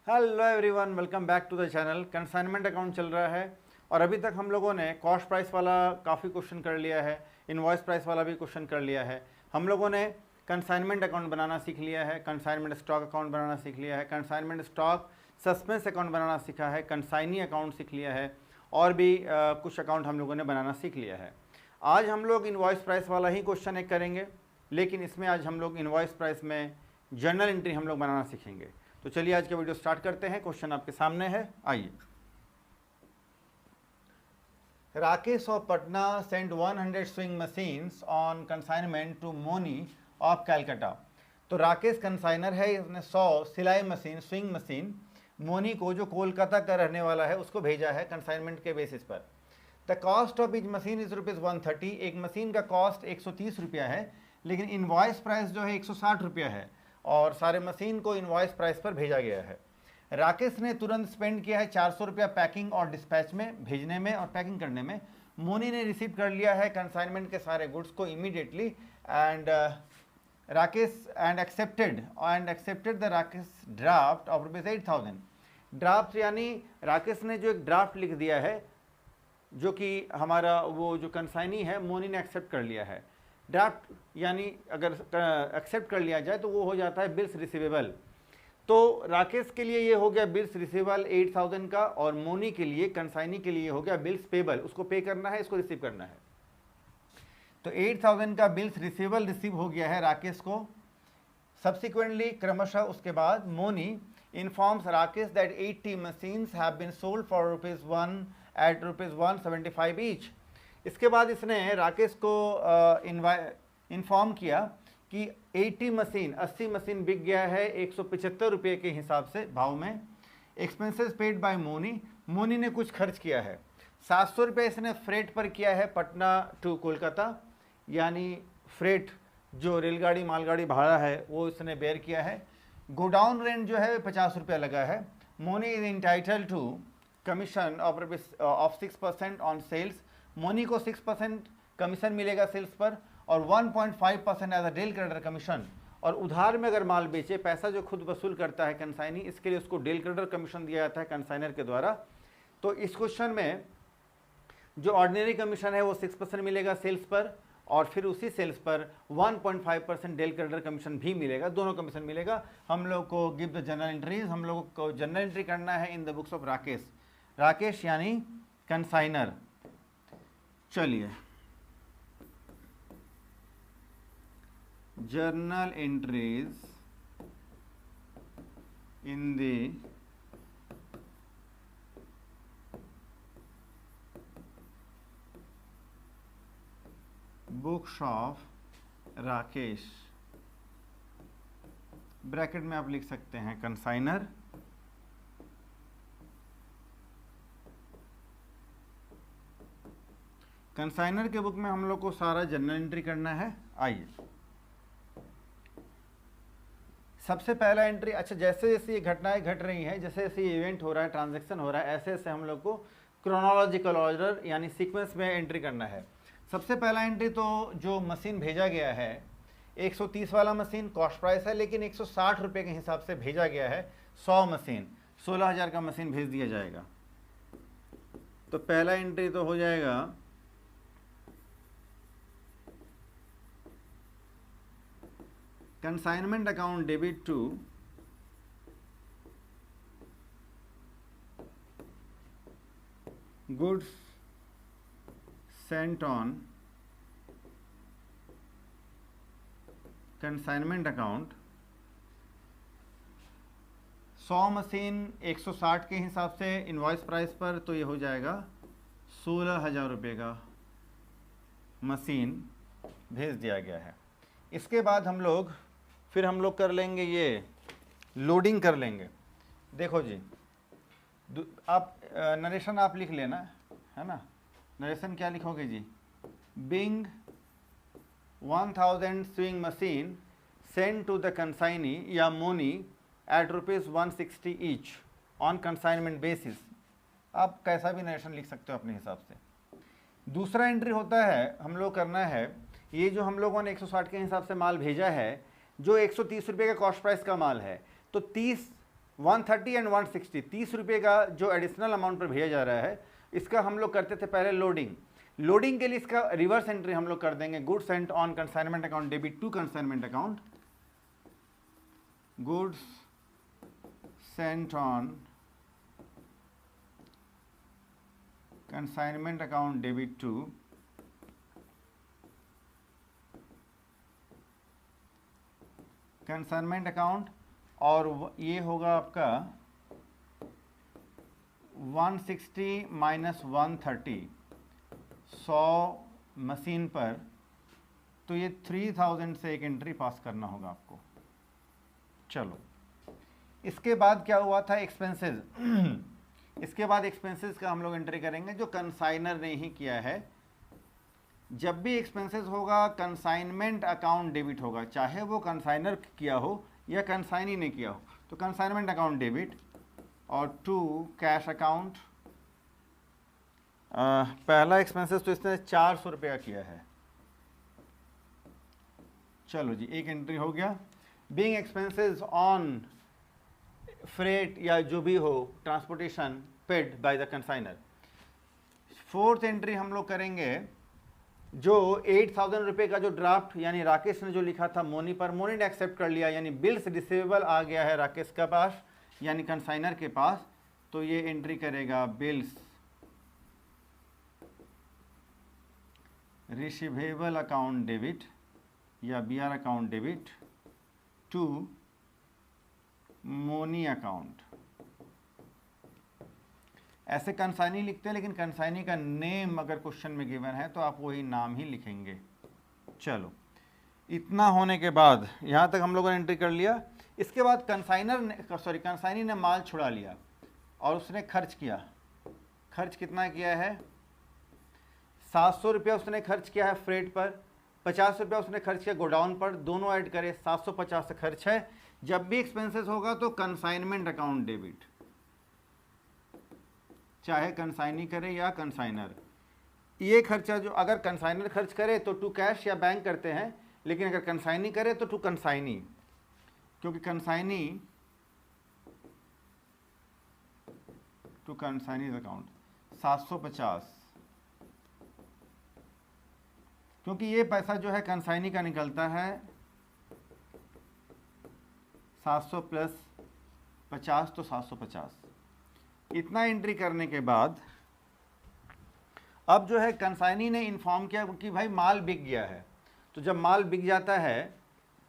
Hello everyone, welcome back to the channel. Consignment account चल रहा है और अभी तक हम लोगों ने कॉस्ट प्राइस वाला काफ़ी क्वेश्चन कर लिया है, इनवॉइस प्राइस वाला भी क्वेश्चन कर लिया है। हम लोगों ने कंसाइनमेंट अकाउंट बनाना सीख लिया है, कंसाइनमेंट स्टॉक अकाउंट बनाना सीख लिया है, कंसाइनमेंट स्टॉक सस्पेंस अकाउंट बनाना सीखा है, कंसाइनी अकाउंट सीख लिया है और भी कुछ अकाउंट हम लोगों ने बनाना सीख लिया है। आज हम लोग इनवॉइस प्राइस वाला ही क्वेश्चन एक करेंगे, लेकिन इसमें आज हम लोग इनवॉइस प्राइस में जर्नल एंट्री हम लोग बनाना सीखेंगे। तो चलिए आज का वीडियो स्टार्ट करते हैं। क्वेश्चन आपके सामने है, आइए। Rakesh of Patna sent 100 swing machines on consignment to Moni of Calcutta. तो राकेश कंसाइनर है, इसने 100 सिलाई मशीन स्विंग मशीन मोनी को, जो कोलकाता का रहने वाला है, उसको भेजा है कंसाइनमेंट के बेसिस पर। The cost of each machine is ₹130। एक मशीन का कॉस्ट 130 रुपया है, लेकिन इनवॉइस प्राइस जो है 160 रुपया है और सारे मशीन को इनवॉइस प्राइस पर भेजा गया है। राकेश ने तुरंत स्पेंड किया है 400 रुपया पैकिंग और डिस्पैच में, भेजने में और पैकिंग करने में। मोनी ने रिसीव कर लिया है कंसाइनमेंट के सारे गुड्स को immediately and Rakesh accepted the Rakesh draft of ₹8,000। Draft यानी राकेश ने जो एक ड्राफ्ट लिख दिया है, जो कि हमारा वो जो कंसाइनी है, मोनी ने एक्सेप्ट कर लिया है। ड्राफ्ट यानी अगर एक्सेप्ट कर लिया जाए तो वो हो जाता है बिल्स रिसीवेबल। तो राकेश के लिए ये हो गया बिल्स रिसीवेबल 8,000 का, और मोनी के लिए, कंसाइनी के लिए हो गया बिल्स पेबल। उसको पे करना है, इसको रिसीव करना है। तो 8,000 का बिल्स रिसीवेबल रिसीव हो गया है राकेश को। सब्सिक्वेंटली क्रमशः उसके बाद Moni informs Rakesh that 80 machines have been sold for ₹1 at ₹175 each. इसके बाद इसने राकेश को इन्फॉर्म किया कि 80 मशीन बिक गया है 175 रुपये के हिसाब से भाव में। एक्सपेंसेस पेड बाय मोनी ने कुछ खर्च किया है। 700 रुपये इसने फ्रेट पर किया है पटना टू कोलकाता, यानी फ्रेट जो रेलगाड़ी मालगाड़ी भाड़ा है वो इसने बेयर किया है। गोडाउन रेंट जो है 50 रुपया लगा है। Moni is entitled to commission of 6% on sales. Moni को 6% कमीशन मिलेगा सेल्स पर और 1.5% as a del creditor commission. और उधार में अगर माल बेचे, पैसा जो खुद वसूल करता है कंसाइनी, इसके लिए उसको डेल क्रेडिटर कमीशन दिया जाता है कंसाइनर के द्वारा। तो इस क्वेश्चन में जो ऑर्डिनरी कमीशन है वो 6% मिलेगा सेल्स पर, और फिर उसी सेल्स पर 1.5% डेल क्रेडिटर कमीशन भी मिलेगा। दोनों कमीशन मिलेगा। हम लोग को गिव द जनरल एंट्रीज, हम लोग को जनरल एंट्री करना है in the books of Rakesh. Rakesh यानी कंसाइनर। चलिए, journal entries in the books of Rakesh. Bracket में आप लिख सकते हैं कंसाइनर, कंसाइनर के बुक में हम लोग को सारा जनरल एंट्री करना है। आइए, सबसे पहला एंट्री, अच्छा, जैसे जैसे ये घटनाएं घट रही हैं, जैसे जैसे ये इवेंट हो रहा है, ट्रांजैक्शन हो रहा है, ऐसे ऐसे हम लोग को क्रोनोलॉजिकल ऑर्डर यानी सीक्वेंस में एंट्री करना है। सबसे पहला एंट्री तो जो मशीन भेजा गया है 130 वाला मशीन कॉस्ट प्राइस है, लेकिन 160 रुपये के हिसाब से भेजा गया है। 100 मशीन 16,000 का मशीन भेज दिया जाएगा। तो पहला एंट्री तो हो जाएगा consignment account debit to goods sent on consignment account. 100 machine 160 के हिसाब से इनवॉइस प्राइस पर, तो ये हो जाएगा 16,000 रुपये का मशीन भेज दिया गया है। इसके बाद हम लोग कर लेंगे, ये लोडिंग कर लेंगे। देखो जी, आप नरेशन आप लिख लेना, है ना। नरेशन क्या लिखोगे जी? Being 1000 swing machine send to the consignee या Moni at ₹160 each on consignment basis. आप कैसा भी नरेशन लिख सकते हो अपने हिसाब से। दूसरा एंट्री होता है, हम लोग करना है, ये जो हम लोगों ने 160 के हिसाब से माल भेजा है, जो 130 रुपये का कॉस्ट प्राइस का माल है, तो 30 130 एंड 160, 30 रुपये का जो एडिशनल अमाउंट पर भेजा जा रहा है, इसका हम लोग करते थे पहले लोडिंग के लिए इसका रिवर्स एंट्री हम लोग कर देंगे, goods sent on consignment account debit to consignment account, goods sent on consignment account debit to consignment account, और ये होगा आपका 160 माइनस 130 100 मशीन पर, तो ये 3000 से एक एंट्री पास करना होगा आपको। चलो, इसके बाद क्या हुआ था, एक्सपेंसेस इसके बाद एक्सपेंसेस का हम लोग एंट्री करेंगे जो कंसाइनर ने ही किया है। जब भी एक्सपेंसेस होगा कंसाइनमेंट अकाउंट डेबिट होगा, चाहे वो कंसाइनर किया हो या कंसाइनी ने किया हो, तो कंसाइनमेंट अकाउंट डेबिट और टू कैश अकाउंट। पहला एक्सपेंसेस तो इसने 400 रुपया किया है। चलो जी, एक एंट्री हो गया। बीइंग एक्सपेंसेस ऑन फ्रेट या जो भी हो transportation paid by the consignor. Fourth entry हम लोग करेंगे जो 8000 रुपये का जो ड्राफ्ट यानी राकेश ने जो लिखा था मोनी पर, मोनी ने एक्सेप्ट कर लिया, यानी बिल्स रिसीवेबल आ गया है राकेश के पास यानी कंसाइनर के पास, तो ये एंट्री करेगा बिल्स रिसीवेबल अकाउंट डेबिट या BR account debit to Moni account. ऐसे कंसाइनी लिखते हैं, लेकिन कंसाइनी का नेम अगर क्वेश्चन में गिवन है तो आप वही नाम ही लिखेंगे। चलो, इतना होने के बाद यहाँ तक हम लोगों ने एंट्री कर लिया। इसके बाद कंसाइनी ने माल छुड़ा लिया और उसने खर्च किया। खर्च कितना किया है, 700 रुपया उसने खर्च किया है फ्रेट पर, 50 रुपया उसने खर्च किया गोडाउन पर, दोनों ऐड करें 750 से खर्च है। जब भी एक्सपेंसेस होगा तो कंसाइनमेंट अकाउंट डेबिट, चाहे कंसाइनी करे या कंसाइनर। ये खर्चा जो अगर कंसाइनर खर्च करे तो टू कैश या बैंक करते हैं, लेकिन अगर कंसाइनी करे तो टू कंसाइनी, क्योंकि कंसाइनी टू कंसाइनी अकाउंट 750, क्योंकि ये पैसा जो है कंसाइनी का निकलता है 700 प्लस 50 तो 750। इतना एंट्री करने के बाद अब जो है कंसाइनी ने इन्फॉर्म किया कि भाई माल बिक गया है। तो जब माल बिक जाता है,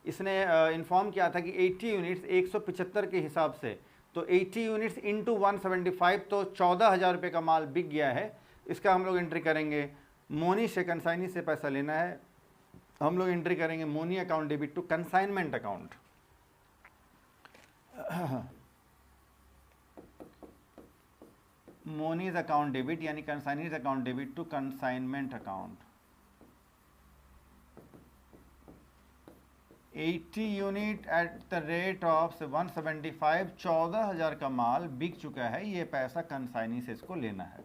इसने इन्फॉर्म किया था कि 80 यूनिट्स 175 के हिसाब से, तो 80 यूनिट्स इंटू 175 तो 14,000 रुपये का माल बिक गया है। इसका हम लोग एंट्री करेंगे, मोनी से कंसाइनी से पैसा लेना है, हम लोग एंट्री करेंगे Moni account debit to consignment account. Moni's account debit यानी consignee's account debit to consignment account. 80 unit at the rate of 175, 14,000 का माल बिक चुका है, ये पैसा कंसाइनी से इसको लेना है।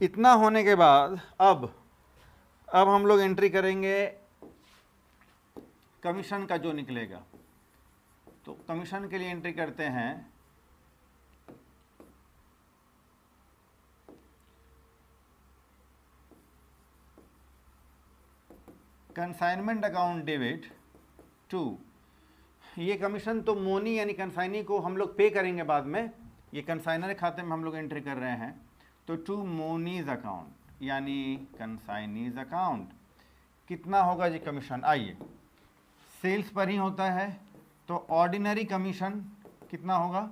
इतना होने के बाद अब हम लोग एंट्री करेंगे कमीशन का जो निकलेगा। तो कमीशन के लिए एंट्री करते हैं कंसाइनमेंट अकाउंट डेबिट टू, ये कमीशन तो मोनी यानी कंसाइनी को हम लोग पे करेंगे बाद में, ये कंसाइनर खाते में हम लोग एंट्री कर रहे हैं, तो टू मोनीज अकाउंट यानी कंसाइनीज अकाउंट। कितना होगा जी कमीशन, आइए सेल्स पर ही होता है, तो ऑर्डिनरी कमीशन कितना होगा,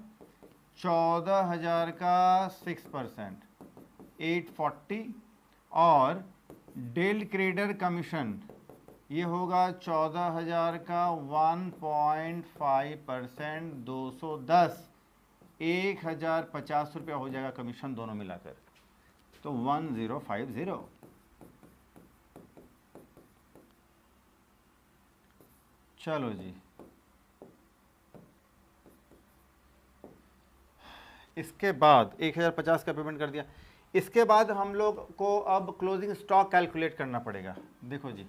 14,000 का 6% 840, और डेल क्रेडर कमीशन ये होगा 14,000 का 1.5% 210, 1,050 रुपया हो जाएगा कमीशन दोनों मिलाकर, तो 1050। चलो जी, इसके बाद 1,050 का पेमेंट कर दिया। इसके बाद हम लोग को अब क्लोजिंग स्टॉक कैलकुलेट करना पड़ेगा। देखो जी,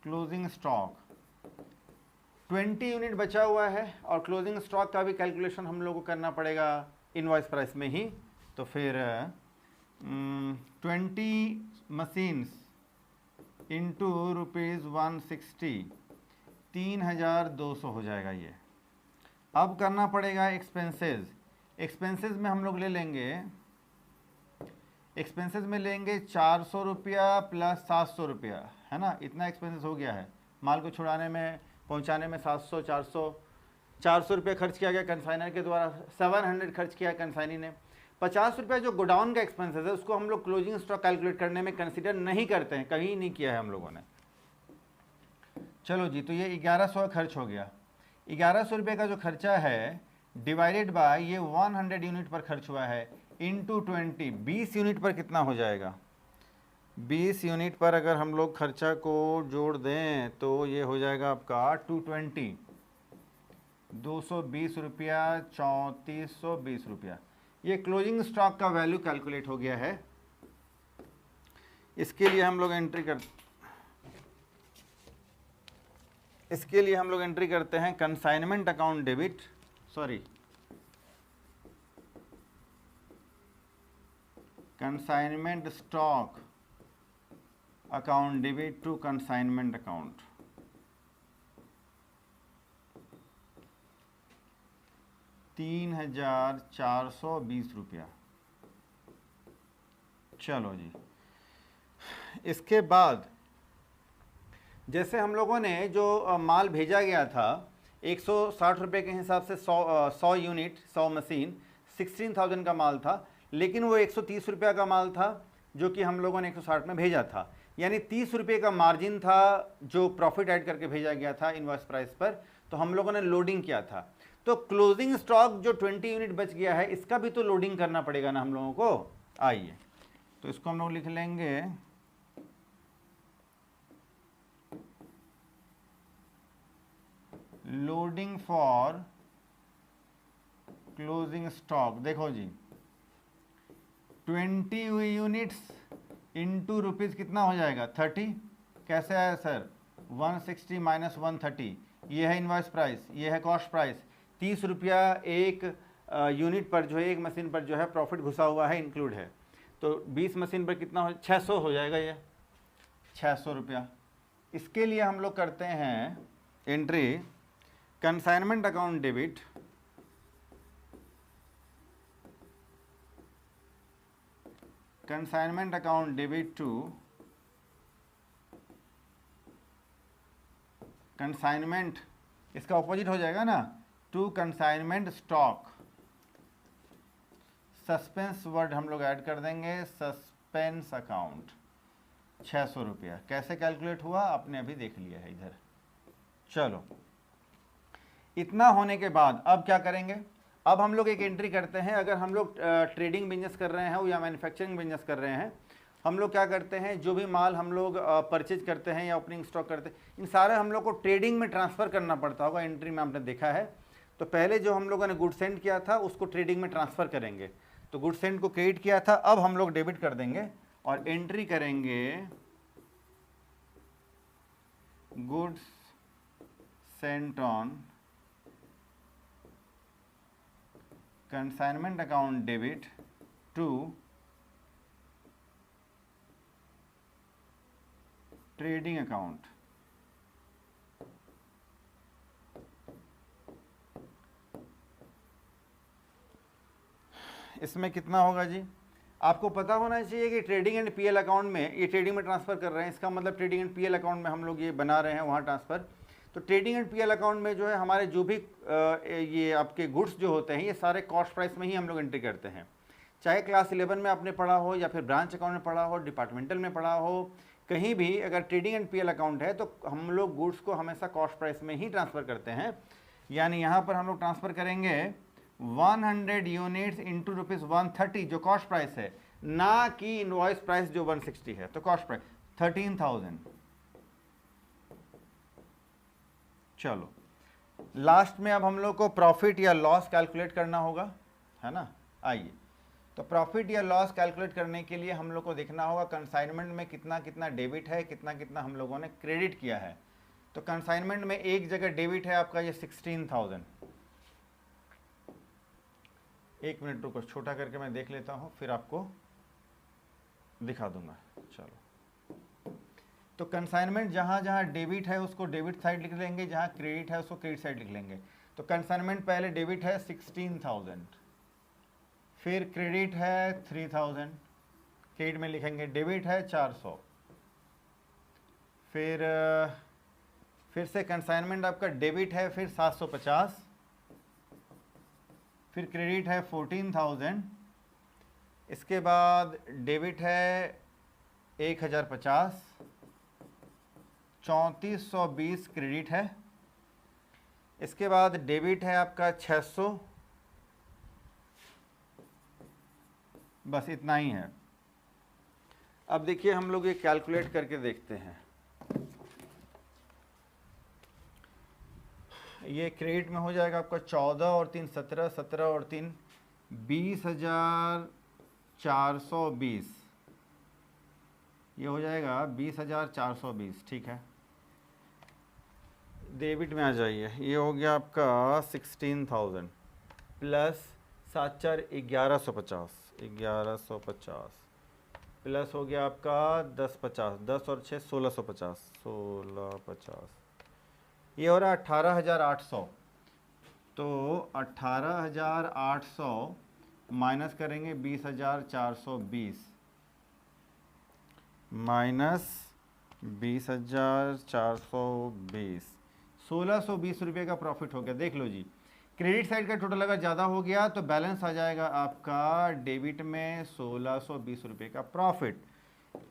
क्लोजिंग स्टॉक 20 यूनिट बचा हुआ है और क्लोजिंग स्टॉक का भी कैलकुलेशन हम लोग को करना पड़ेगा इनवॉइस प्राइस में ही। तो फिर 20 मशीन्स इंटू ₹160, 3200 हो जाएगा ये। अब करना पड़ेगा एक्सपेंसेस। एक्सपेंसेस में हम लोग ले लेंगे, एक्सपेंसेस में लेंगे 400 रुपया प्लस 700 रुपया, है ना, इतना एक्सपेंसेस हो गया है। माल को छुड़ाने में, पहुंचाने में 700, 400 रुपया खर्च किया गया कंसाइनर के द्वारा, 700 खर्च किया कंसाइनी ने। 50 रुपया जो गोडाउन का एक्सपेंसेस है उसको हम लोग क्लोजिंग स्टॉक कैलकुलेट करने में कंसिडर नहीं करते हैं, कहीं नहीं किया है हम लोगों ने। चलो जी, तो ये 1100 खर्च हो गया। 1100 रुपये का जो खर्चा है डिवाइडेड बाय ये 100 यूनिट पर खर्च हुआ है इंटू 20, 20 यूनिट पर कितना हो जाएगा? 20 यूनिट पर अगर हम लोग खर्चा को जोड़ दें तो ये हो जाएगा आपका 220, 220 रुपया, 3420 रुपया। ये क्लोजिंग स्टॉक का वैल्यू कैलकुलेट हो गया है। इसके लिए हम लोग एंट्री करते हैं consignment account debit, consignment stock account debit to consignment account. ₹3420। चलो जी, इसके बाद जैसे हम लोगों ने जो माल भेजा गया था 160 रुपये के हिसाब से 100 यूनिट, 100 मशीन, 16,000 का माल था, लेकिन वो 130 रुपया का माल था जो कि हम लोगों ने 160 में भेजा था, यानी 30 रुपये का मार्जिन था जो प्रॉफिट ऐड करके भेजा गया था इनवॉइस प्राइस पर। तो हम लोगों ने लोडिंग किया था, तो क्लोजिंग स्टॉक जो 20 यूनिट बच गया है इसका भी तो लोडिंग करना पड़ेगा ना हम लोगों को। आइए, तो इसको हम लोग लिख लेंगे लोडिंग फॉर क्लोजिंग स्टॉक। देखो जी, 20 यूनिट्स इंटू रुपीज़ कितना हो जाएगा? 30। कैसे आया सर? 160 माइनस 130, ये है इनवॉइस प्राइस, ये है कॉस्ट प्राइस। 30 रुपया एक यूनिट पर जो है, एक मशीन पर जो है प्रॉफिट घुसा हुआ है, इंक्लूड है। तो 20 मशीन पर कितना हो? 600 हो जाएगा, ये 600 रुपया। इसके लिए हम लोग करते हैं entry consignment account debit consignment account debit to consignment, इसका ऑपोजिट हो जाएगा ना, to consignment stock. Suspense word हम लोग ऐड कर देंगे, सस्पेंस अकाउंट 600 रुपया। कैसे कैलकुलेट हुआ आपने अभी देख लिया है इधर। चलो, इतना होने के बाद अब क्या करेंगे? अब हम लोग एक एंट्री करते हैं। अगर हम लोग ट्रेडिंग बिजनेस कर रहे हैं या मैन्युफैक्चरिंग बिजनेस कर रहे हैं, हम लोग क्या करते हैं, जो भी माल हम लोग परचेज करते हैं या ओपनिंग स्टॉक करते हैं, इन सारे हम लोग को ट्रेडिंग में ट्रांसफ़र करना पड़ता होगा। एंट्री में आपने देखा है। तो पहले जो हम लोगों ने गुड सेंड किया था उसको ट्रेडिंग में ट्रांसफ़र करेंगे, तो गुड सेंड को क्रेडिट किया था, अब हम लोग डेबिट कर देंगे और एंट्री करेंगे goods sent on consignment account debit to trading account. इसमें कितना होगा जी? आपको पता होना चाहिए कि ट्रेडिंग एंड पीएल अकाउंट में, ये ट्रेडिंग में ट्रांसफ़र कर रहे हैं, इसका मतलब ट्रेडिंग एंड पीएल अकाउंट में हम लोग ये बना रहे हैं वहाँ ट्रांसफ़र। तो ट्रेडिंग एंड पीएल अकाउंट में जो है हमारे जो भी ये आपके गुड्स जो होते हैं ये सारे कॉस्ट प्राइस में ही हम लोग एंट्री करते हैं। चाहे क्लास 11 में आपने पढ़ा हो या फिर ब्रांच अकाउंट में पढ़ा हो, डिपार्टमेंटल में पढ़ा हो, कहीं भी अगर ट्रेडिंग एंड पीएल अकाउंट है तो हम लोग गुड्स को हमेशा कॉस्ट प्राइस में ही ट्रांसफ़र करते हैं। यानी यहाँ पर हम लोग ट्रांसफ़र करेंगे 100 यूनिट्स इंटू ₹130 जो कॉस्ट प्राइस है, ना कि इनवॉइस प्राइस जो 160 है। तो कॉस्ट प्राइस 13,000। चलो, लास्ट में अब हम लोग को प्रॉफिट या लॉस कैलकुलेट करना होगा, है ना। आइए, तो प्रॉफिट या लॉस कैलकुलेट करने के लिए हम लोग को देखना होगा कंसाइनमेंट में कितना कितना डेबिट है, कितना कितना हम लोगों ने क्रेडिट किया है। तो कंसाइनमेंट में एक जगह डेबिट है आपका ये 16,000। एक मिनट रुको, छोटा करके मैं देख लेता हूँ, फिर आपको दिखा दूंगा। चलो, तो कंसाइनमेंट जहाँ जहाँ डेबिट है उसको डेबिट साइड लिख लेंगे, जहाँ क्रेडिट है उसको क्रेडिट साइड लिख लेंगे। तो कंसाइनमेंट पहले डेबिट है 16,000, फिर क्रेडिट है 3,000, क्रेडिट में लिखेंगे, डेबिट है 400, फिर से कंसाइनमेंट आपका डेबिट है फिर 750, फिर क्रेडिट है 14,000, इसके बाद डेबिट है 1,050, 3420 क्रेडिट है, इसके बाद डेबिट है आपका 600, बस इतना ही है। अब देखिए हम लोग ये कैलकुलेट करके देखते हैं। ये क्रेडिट में हो जाएगा आपका 14 और 3 17, 17 और 3 20,420, ये हो जाएगा 20,420, ठीक है। डेबिट में आ जाइए, ये हो गया आपका 16,000 प्लस 7 4 1150, 1150 प्लस हो गया आपका 1050, 10 और 6 1650, 1650, ये हो रहा 18,800। तो 18,800 माइनस करेंगे 20,420 माइनस 20,420, 1,620 रुपये का प्रॉफिट हो गया। देख लो जी, क्रेडिट साइड का टोटल अगर ज़्यादा हो गया तो बैलेंस आ जाएगा आपका डेबिट में 1,620 रुपये का प्रॉफिट।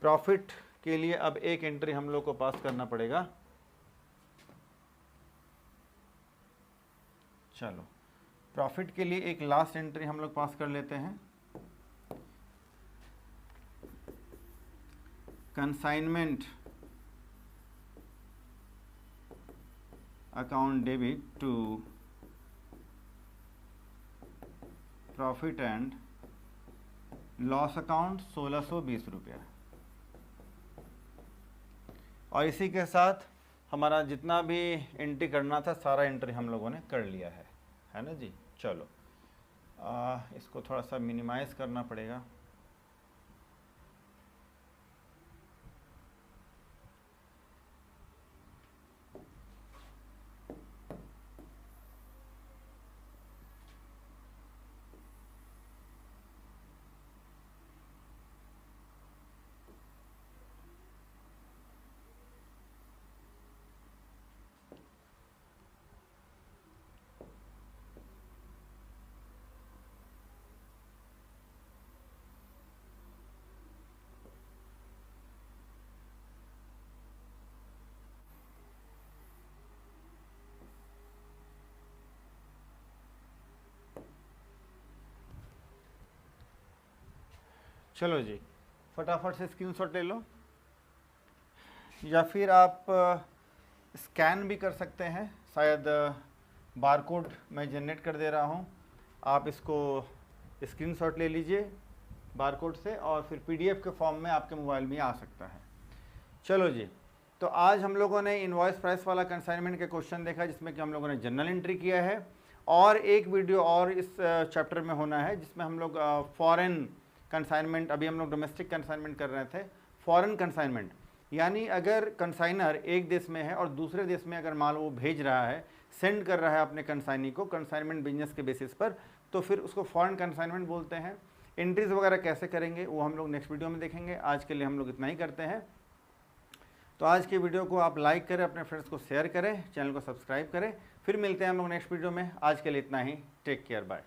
प्रॉफिट के लिए अब एक एंट्री हम लोग को पास करना पड़ेगा। चलो, प्रॉफिट के लिए एक लास्ट एंट्री हम लोग पास कर लेते हैं। Consignment account debit to profit and loss account 1,620 रुपया। और इसी के साथ हमारा जितना भी एंट्री करना था सारा एंट्री हम लोगों ने कर लिया है ना जी। चलो, इसको थोड़ा सा मिनिमाइज करना पड़ेगा। चलो जी, फटाफट से स्क्रीनशॉट ले लो, या फिर आप स्कैन भी कर सकते हैं। शायद बारकोड मैं जनरेट कर दे रहा हूँ, आप इसको स्क्रीनशॉट ले लीजिए बारकोड से, और फिर पीडीएफ के फॉर्म में आपके मोबाइल में आ सकता है। चलो जी, तो आज हम लोगों ने इनवॉइस प्राइस वाला कंसाइनमेंट के क्वेश्चन देखा, जिसमें कि हम लोगों ने जनरल एंट्री किया है, और एक वीडियो और इस चैप्टर में होना है जिसमें हम लोग फॉरेन कंसाइनमेंट, अभी हम लोग डोमेस्टिक कंसाइनमेंट कर रहे थे, फॉरेन कंसाइनमेंट यानी अगर कंसाइनर एक देश में है और दूसरे देश में अगर माल वो भेज रहा है, सेंड कर रहा है अपने कंसाइनी को कंसाइनमेंट बिजनेस के बेसिस पर, तो फिर उसको फॉरेन कंसाइनमेंट बोलते हैं। एंट्रीज वगैरह कैसे करेंगे वो हम लोग नेक्स्ट वीडियो में देखेंगे। आज के लिए हम लोग इतना ही करते हैं। तो आज की वीडियो को आप लाइक करें, अपने फ्रेंड्स को शेयर करें, चैनल को सब्सक्राइब करें। फिर मिलते हैं हम लोग नेक्स्ट वीडियो में। आज के लिए इतना ही। Take care, bye.